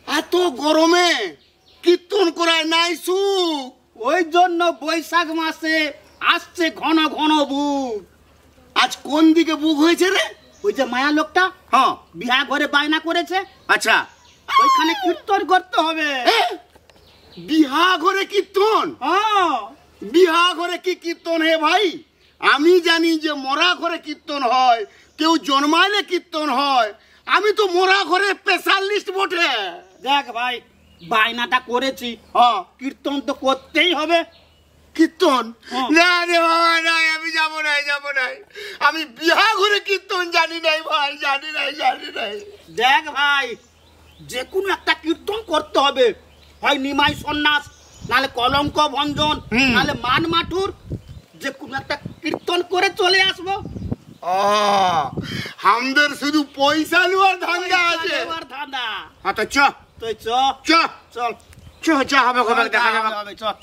এত গরমে কীর্তন করায় নাই সুখ। ওই জন্য বৈশাখ মাসে আসছে ঘন ঘন বুক। আজ কোন দিকে বুক হয়েছে রে? ওই যে মায়া লোকটা হ্যাঁ বিহা ঘরে বায়না করেছে, আচ্ছা ওইখানে কীর্তন করতে হবে। বিহা ঘরে কীর্তন? হ্যাঁ বিহা ঘরে কি কীর্তন হে ভাই? আমি জানি যে মরা ঘরে কীর্তন হয়, কেউ জন্মাইলে কীর্তন হয়। আমি তো মরা ঘরে স্পেশালিস্ট বটে। দেখ ভাই, বায়নাটা করেছি, হ্যাঁ কীর্তন তো করতেই হবে। কীর্তন? হ্যাঁ। না রে বাবা নাই, আমি যাবো নাই। আমি বিহা ঘরে কীর্তন জানি নাই ভাই, জানি নাই। দেখ ভাই, যে কোনো একটা কীর্তন করতে হবে, হয় নিমাই সন্ন্যাস, নালে কলঙ্ক ভঞ্জন, নালে মান মাঠুর, যে কোনো একটা কীর্তন করে চলে আসবো। আমাদের শুধু পয়সা নেওয়ার ধান্দা আছে। ধান্দা। হ্যাঁ তো চ তুই চ চল চ চ হবে, দেখা যাবে। চল।